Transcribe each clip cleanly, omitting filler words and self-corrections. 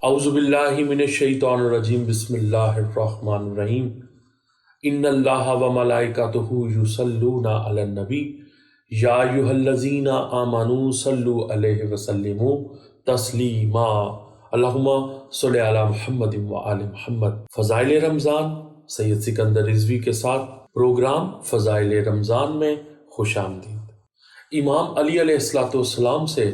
اعوذ باللہ من الشیطان الرجیم بسم اللہ الرحمن الرحیم ان اللہ و ملائکتہ یصلون علی النبی یا ایھا الذین آمنوا صلوا علیہ وسلموا تسلیما اللہم صلی علی محمد و آل محمد۔ فضائل رمضان سید سکندر رضوی کے ساتھ پروگرام فضائل رمضان میں خوش آمدید۔ امام علی علیہ السلام سے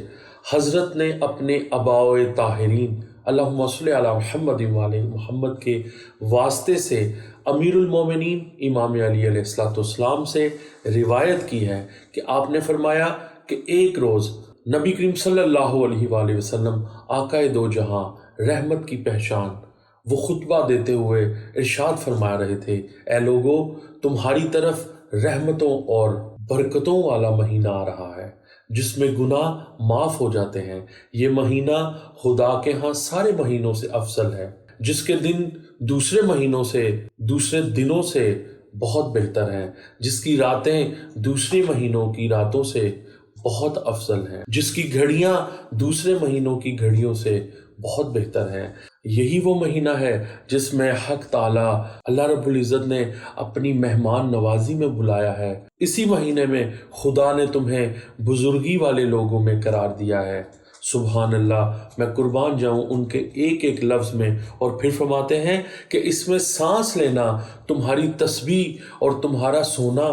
حضرت نے اپنے آباء طاہرین اللہم صلی علی محمد و آل محمد کے واسطے سے امیر المومنین امام علی علیہ السلام سے روایت کی ہے کہ آپ نے فرمایا کہ ایک روز نبی کریم صلی اللہ علیہ وآلہ وسلم آقا دو جہاں رحمت کی پہچان وہ خطبہ دیتے ہوئے ارشاد فرما رہے تھے، اے لوگو تمہاری طرف رحمتوں اور برکتوں والا مہینہ آ رہا ہے جس میں گناہ معاف ہو جاتے ہیں۔ یہ مہینہ خدا کے ہاں سارے مہینوں سے افضل ہے، جس کے دن دوسرے مہینوں سے دوسرے دنوں سے بہت بہتر ہیں، جس کی راتیں دوسرے مہینوں کی راتوں سے بہت افضل ہیں، جس کی گھڑیاں دوسرے مہینوں کی گھڑیوں سے بہت بہتر ہیں۔ یہی وہ مہینہ ہے جس میں حق تعالیٰ اللہ رب العزت نے اپنی مہمان نوازی میں بلایا ہے۔ اسی مہینے میں خدا نے تمہیں بزرگی والے لوگوں میں قرار دیا ہے۔ سبحان اللہ، میں قربان جاؤں ان کے ایک ایک لفظ میں۔ اور پھر فرماتے ہیں کہ اس میں سانس لینا تمہاری تسبیح اور تمہارا سونا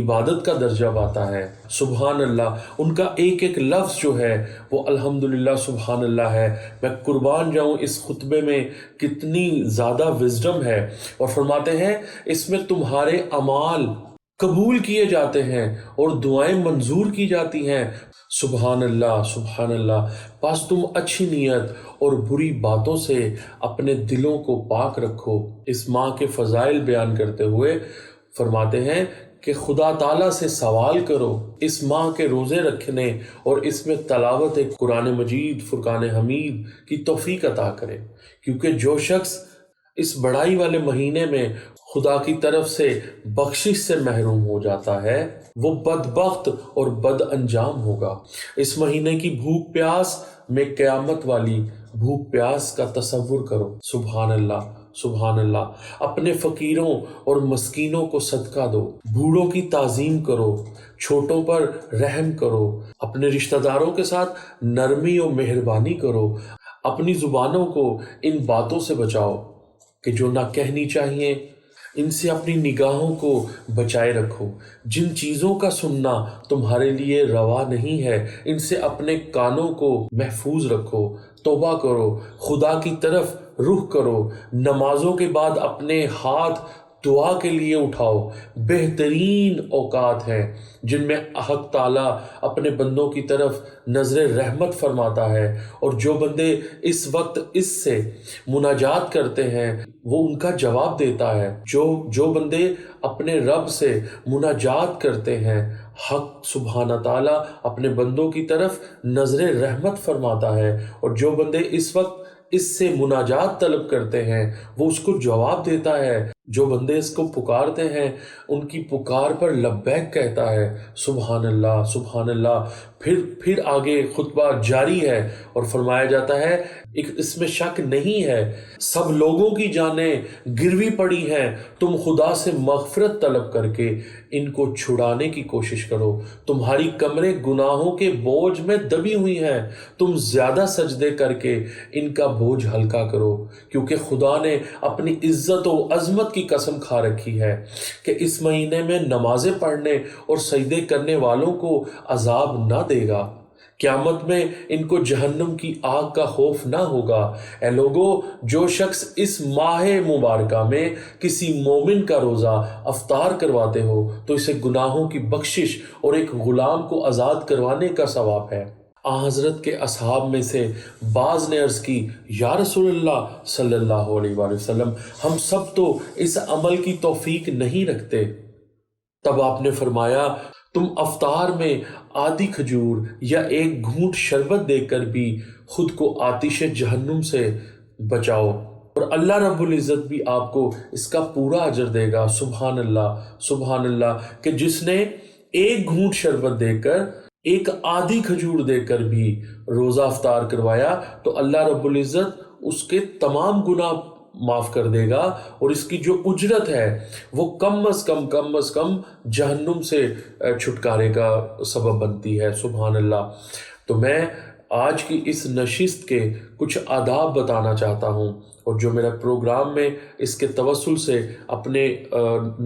عبادت کا درجہ پاتا ہے۔ سبحان اللہ، ان کا ایک ایک لفظ جو ہے وہ الحمدللہ سبحان اللہ ہے۔ میں قربان جاؤں اس خطبے میں کتنی زیادہ وزڈم ہے۔ اور فرماتے ہیں اس میں تمہارے اعمال قبول کیے جاتے ہیں اور دعائیں منظور کی جاتی ہیں۔ سبحان اللہ سبحان اللہ، پس تم اچھی نیت اور بری باتوں سے اپنے دلوں کو پاک رکھو۔ اس ماہ کے فضائل بیان کرتے ہوئے فرماتے ہیں کہ خدا تعالیٰ سے سوال کرو اس ماہ کے روزے رکھنے اور اس میں تلاوت قرآن مجید فرقان حمید کی توفیق عطا کرے، کیونکہ جو شخص اس بڑائی والے مہینے میں خدا کی طرف سے بخشش سے محروم ہو جاتا ہے وہ بدبخت اور بد انجام ہوگا۔ اس مہینے کی بھوک پیاس میں قیامت والی بھوک پیاس کا تصور کرو۔ سبحان اللہ سبحان اللہ، اپنے فقیروں اور مسکینوں کو صدقہ دو، بوڑھوں کی تعظیم کرو، چھوٹوں پر رحم کرو، اپنے رشتہ داروں کے ساتھ نرمی اور مہربانی کرو، اپنی زبانوں کو ان باتوں سے بچاؤ کہ جو نہ کہنی چاہیے، ان سے اپنی نگاہوں کو بچائے رکھو۔ جن چیزوں کا سننا تمہارے لیے روا نہیں ہے ان سے اپنے کانوں کو محفوظ رکھو۔ توبہ کرو، خدا کی طرف رخ کرو، نمازوں کے بعد اپنے ہاتھ دعا کے لیے اٹھاؤ۔ بہترین اوقات ہیں جن میں حق تعالیٰ اپنے بندوں کی طرف نظر رحمت فرماتا ہے، اور جو بندے اس وقت اس سے مناجات کرتے ہیں وہ ان کا جواب دیتا ہے۔ جو بندے اپنے رب سے مناجات کرتے ہیں حق سبحانہ تعالیٰ اپنے بندوں کی طرف نظر رحمت فرماتا ہے، اور جو بندے اس وقت اس سے مناجات طلب کرتے ہیں وہ اس کو جواب دیتا ہے۔ جو بندے اس کو پکارتے ہیں ان کی پکار پر لبیک کہتا ہے۔ سبحان اللہ سبحان اللہ۔ پھر آگے خطبہ جاری ہے اور فرمایا جاتا ہے اس میں شک نہیں ہے سب لوگوں کی جانیں گروی پڑی ہیں، تم خدا سے مغفرت طلب کر کے ان کو چھڑانے کی کوشش کرو۔ تمہاری کمریں گناہوں کے بوجھ میں دبی ہوئی ہیں، تم زیادہ سجدے کر کے ان کا بوجھ ہلکا کرو، کیونکہ خدا نے اپنی عزت و عظمت کی قسم کھا رکھی ہے کہ اس مہینے میں نمازیں پڑھنے اور سجدے کرنے والوں کو عذاب نہ دے گا۔ قیامت میں ان کو جہنم کی آگ کا خوف نہ ہوگا۔ اے لوگو، جو شخص اس ماہ مبارکہ میں کسی مومن کا روزہ افطار کرواتے ہو تو اسے گناہوں کی بخشش اور ایک غلام کو آزاد کروانے کا ثواب ہے۔ حضرت کے اصحاب میں سے بعض نے عرض کی، یا رسول اللہ صلی اللہ علیہ وآلہ وسلم، ہم سب تو اس عمل کی توفیق نہیں رکھتے۔ تب آپ نے فرمایا، تم افطار میں آدھی کھجور یا ایک گھونٹ شربت دے کر بھی خود کو آتش جہنم سے بچاؤ، اور اللہ رب العزت بھی آپ کو اس کا پورا اجر دے گا۔ سبحان اللہ سبحان اللہ، کہ جس نے ایک گھونٹ شربت دے کر ایک آدھی کھجور دے کر بھی روزہ افطار کروایا تو اللہ رب العزت اس کے تمام گناہ معاف کر دے گا، اور اس کی جو اجرت ہے وہ کم از کم جہنم سے چھٹکارے کا سبب بنتی ہے۔ سبحان اللہ۔ تو میں آج کی اس نشست کے کچھ آداب بتانا چاہتا ہوں، اور جو میرا پروگرام میں اس کے توسل سے اپنے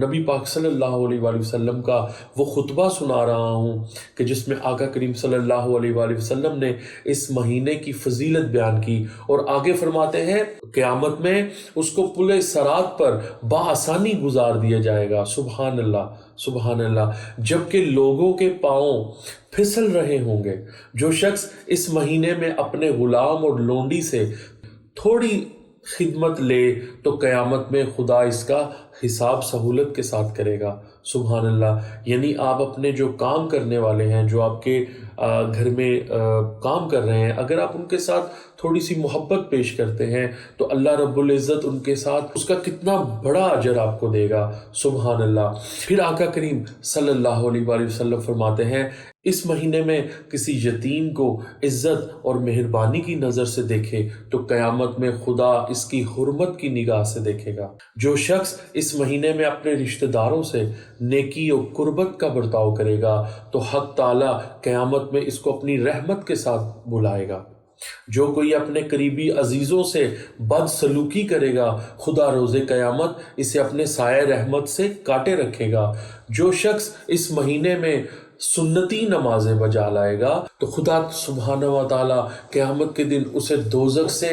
نبی پاک صلی اللہ علیہ وآلہ وسلم کا وہ خطبہ سنا رہا ہوں کہ جس میں آقا کریم صلی اللہ علیہ وآلہ وسلم نے اس مہینے کی فضیلت بیان کی، اور آگے فرماتے ہیں قیامت میں اس کو پل صراط پر بآسانی گزار دیا جائے گا۔ سبحان اللہ، سبحان اللہ۔ جبکہ لوگوں کے پاؤں پھسل رہے ہوں گے۔ جو شخص اس مہینے میں اپنے غلام اور لونڈی سے تھوڑی خدمت لے تو قیامت میں خدا اس کا حساب سہولت کے ساتھ کرے گا۔ سبحان اللہ۔ یعنی آپ اپنے جو کام کرنے والے ہیں، جو آپ کے گھر میں کام کر رہے ہیں، اگر آپ ان کے ساتھ تھوڑی سی محبت پیش کرتے ہیں تو اللہ رب العزت ان کے ساتھ اس کا کتنا بڑا اجر آپ کو دے گا۔ سبحان اللہ۔ پھر آقا کریم صلی اللہ علیہ وآلہ وسلم فرماتے ہیں اس مہینے میں کسی یتیم کو عزت اور مہربانی کی نظر سے دیکھے تو قیامت میں خدا اس کی حرمت کی نگاہ سے دیکھے گا۔ جو شخص اس مہینے میں اپنے رشتہ داروں سے نیکی اور قربت کا برتاؤ کرے گا تو حق تعالی قیامت میں اس کو اپنی رحمت کے ساتھ بلائے گا۔ جو کوئی اپنے قریبی عزیزوں سے بد سلوکی کرے گا خدا روز قیامت اسے اپنے سایہ رحمت سے کاٹے رکھے گا۔ جو شخص اس مہینے میں سنتی نمازیں بجا لائے گا تو خدا سبحانہ و تعالی قیامت کے دن اسے دوزخ سے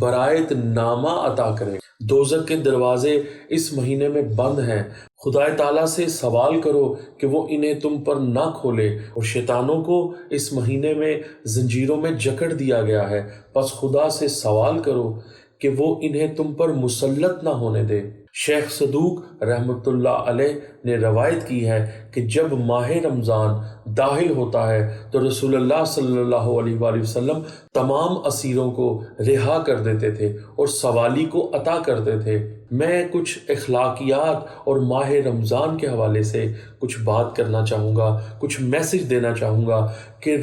برائت نامہ عطا کرے گا۔ دوزخ کے دروازے اس مہینے میں بند ہیں۔ خدا تعالیٰ سے سوال کرو کہ وہ انہیں تم پر نہ کھولے، اور شیطانوں کو اس مہینے میں زنجیروں میں جکڑ دیا گیا ہے، پس خدا سے سوال کرو کہ وہ انہیں تم پر مسلط نہ ہونے دے۔ شیخ صدوق رحمۃ اللہ علیہ نے روایت کی ہے کہ جب ماہ رمضان داخل ہوتا ہے تو رسول اللہ صلی اللہ علیہ وآلہ وسلم تمام اسیروں کو رہا کر دیتے تھے اور سوالی کو عطا کرتے تھے۔ میں کچھ اخلاقیات اور ماہ رمضان کے حوالے سے کچھ بات کرنا چاہوں گا، کچھ میسج دینا چاہوں گا کہ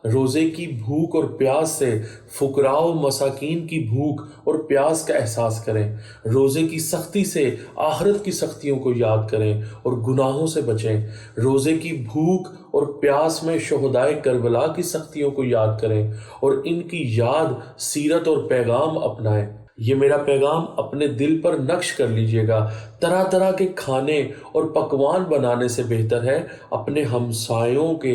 روزے کی بھوک اور پیاس سے فقراء و مساکین کی بھوک اور پیاس کا احساس کریں۔ روزے کی سختی سے آخرت کی سختیوں کو یاد کریں اور گناہوں سے بچیں۔ روزے کی بھوک اور پیاس میں شہدائے کربلا کی سختیوں کو یاد کریں اور ان کی یاد، سیرت اور پیغام اپنائیں۔ یہ میرا پیغام اپنے دل پر نقش کر لیجئے گا۔ طرح طرح کے کھانے اور پکوان بنانے سے بہتر ہے اپنے ہمسایوں کے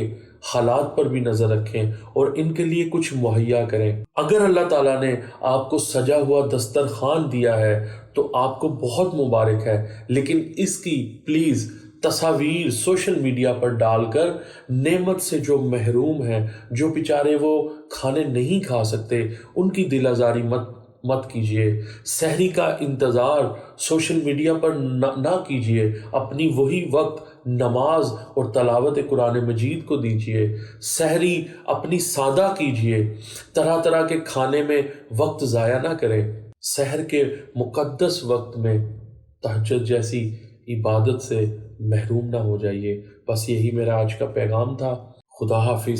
حالات پر بھی نظر رکھیں اور ان کے لیے کچھ مہیا کریں۔ اگر اللہ تعالیٰ نے آپ کو سجا ہوا دسترخوان دیا ہے تو آپ کو بہت مبارک ہے، لیکن اس کی پلیز تصاویر سوشل میڈیا پر ڈال کر نعمت سے جو محروم ہیں، جو بیچارے وہ کھانے نہیں کھا سکتے، ان کی دل آزاری مت کیجیے۔ سحری کا انتظار سوشل میڈیا پر نہ کیجیے، اپنی وہی وقت نماز اور تلاوت قرآن مجید کو دیجیے۔ سحری اپنی سادہ کیجیے، طرح طرح کے کھانے میں وقت ضائع نہ کریں۔ سحر کے مقدس وقت میں تہجد جیسی عبادت سے محروم نہ ہو جائیے۔ بس یہی میرا آج کا پیغام تھا۔ خدا حافظ۔